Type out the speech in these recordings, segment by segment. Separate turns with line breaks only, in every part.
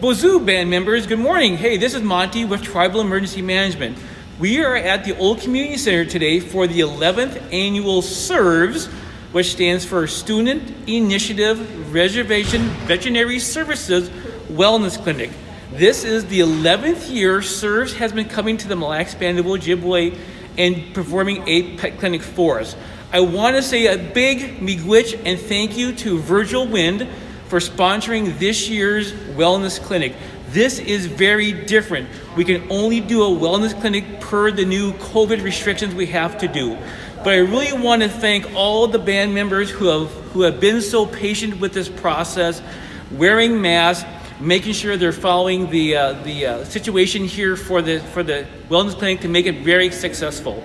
Bonjour, band members. Good morning. Hey, this is Monty with Tribal Emergency Management. We are at the Old Community Center today for the 11th annual SERVS, which stands for Student Initiative Reservation Veterinary Services Wellness Clinic. This is the 11th year SERVS has been coming to the Mille Lacs Band of Ojibwe and performing a pet clinic for us. I want to say a big miigwech and thank you to Virgil Wind for sponsoring this year's wellness clinic. This is very different. We can only do a wellness clinic per the new COVID restrictions we have to do. But I really want to thank all the band members who have been so patient with this process, wearing masks, making sure they're following the situation here for the wellness clinic to make it very successful.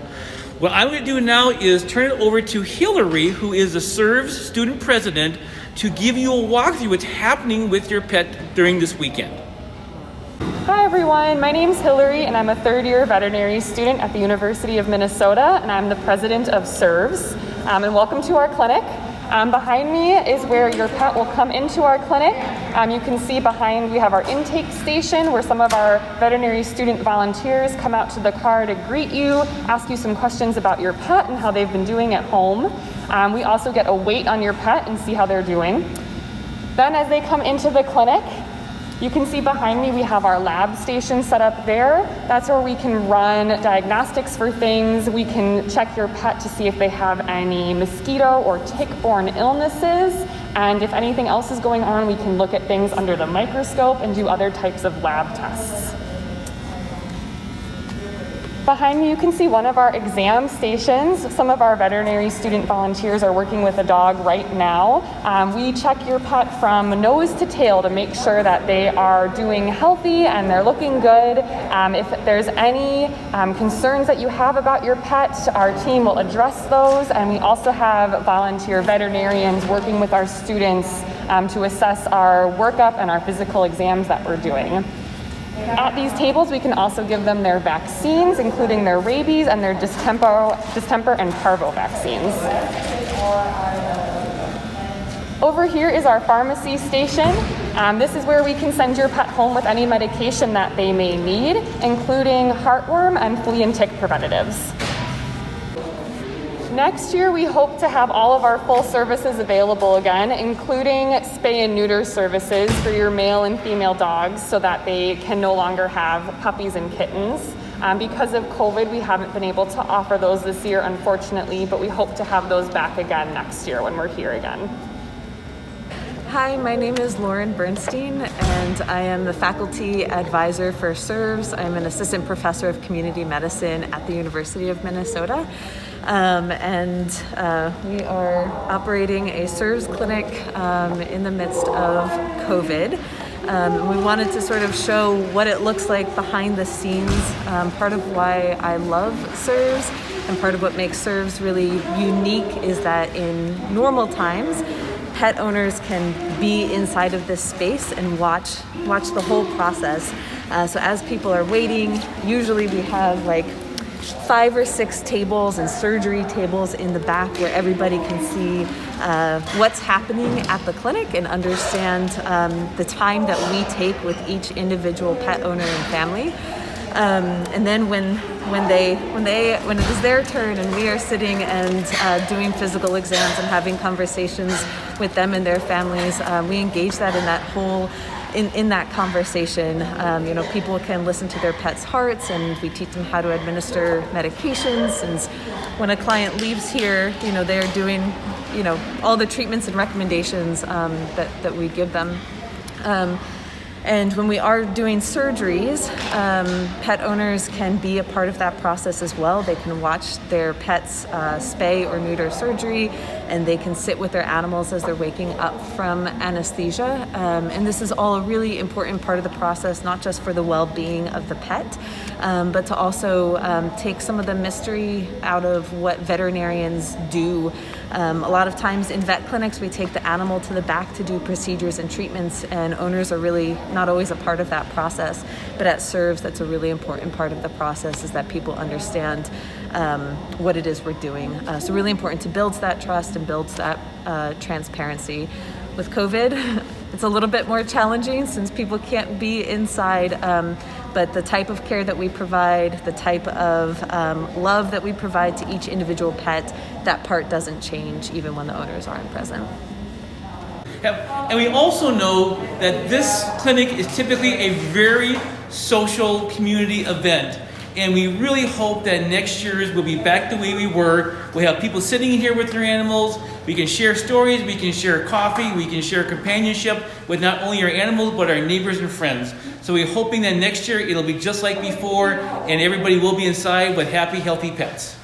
What I'm going to do now is turn it over to Hillary, who is the SERVS student president, to give you a walkthrough what's happening with your pet during this weekend.
Hi everyone, my name's Hillary and I'm a third year veterinary student at the University of Minnesota and I'm the president of SERVS. And welcome to our clinic. Behind me is where your pet will come into our clinic. You can see behind we have our intake station where some of our veterinary student volunteers come out to the car to greet you, ask you some questions about your pet and how they've been doing at home. We also get a weight on your pet and see how they're doing. Then as they come into the clinic, you can see behind me we have our lab station set up there. That's where we can run diagnostics for things. We can check your pet to see if they have any mosquito or tick-borne illnesses. And if anything else is going on, we can look at things under the microscope and do other types of lab tests. Behind me, you can see one of our exam stations. Some of our veterinary student volunteers are working with a dog right now. We check your pet from nose to tail to make sure that they are doing healthy and they're looking good. If there's any concerns that you have about your pet, our team will address those. And we also have volunteer veterinarians working with our students to assess our workup and our physical exams that we're doing. At these tables, we can also give them their vaccines, including their rabies and their distemper and parvo vaccines. Over here is our pharmacy station. This is where we can send your pet home with any medication that they may need, including heartworm and flea and tick preventatives. Next year, we hope to have all of our full services available again, including spay and neuter services for your male and female dogs so that they can no longer have puppies and kittens. Because of COVID, we haven't been able to offer those this year, unfortunately, but we hope to have those back again next year when we're here again.
Hi, my name is Lauren Bernstein and I am the faculty advisor for SERVS. I'm an assistant professor of community medicine at the University of Minnesota. We are operating a SERVS clinic in the midst of COVID. We wanted to sort of show what it looks like behind the scenes. Part of why I love SERVS and part of what makes SERVS really unique is that in normal times, pet owners can be inside of this space and watch the whole process. So as people are waiting, usually we have like 5 or 6 tables and surgery tables in the back where everybody can see what's happening at the clinic and understand the time that we take with each individual pet owner and family. And then when it is their turn and we are sitting and doing physical exams and having conversations with them and their families, we engage that in that whole in that conversation. People can listen to their pets' hearts and we teach them how to administer medications. And when a client leaves here, they're doing, all the treatments and recommendations that we give them. And when we are doing surgeries, pet owners can be a part of that process as well. They can watch their pets spay or neuter surgery, and they can sit with their animals as they're waking up from anesthesia. And this is all a really important part of the process, not just for the well-being of the pet, but to also take some of the mystery out of what veterinarians do. A lot of times in vet clinics, we take the animal to the back to do procedures and treatments, and owners are really not always a part of that process. But at SERVS, that's a really important part of the process, is that people understand what it is we're doing. So really important to build that trust and build that transparency. With COVID, It's a little bit more challenging since people can't be inside, but the type of care that we provide, the type of love that we provide to each individual pet, that part doesn't change even when the owners aren't present.
And we also know that this clinic is typically a very social community event. And we really hope that next year's will be back the way we were. We have people sitting here with their animals. We can share stories, we can share coffee, we can share companionship with not only our animals, but our neighbors and friends. So we're hoping that next year it'll be just like before and everybody will be inside with happy, healthy pets.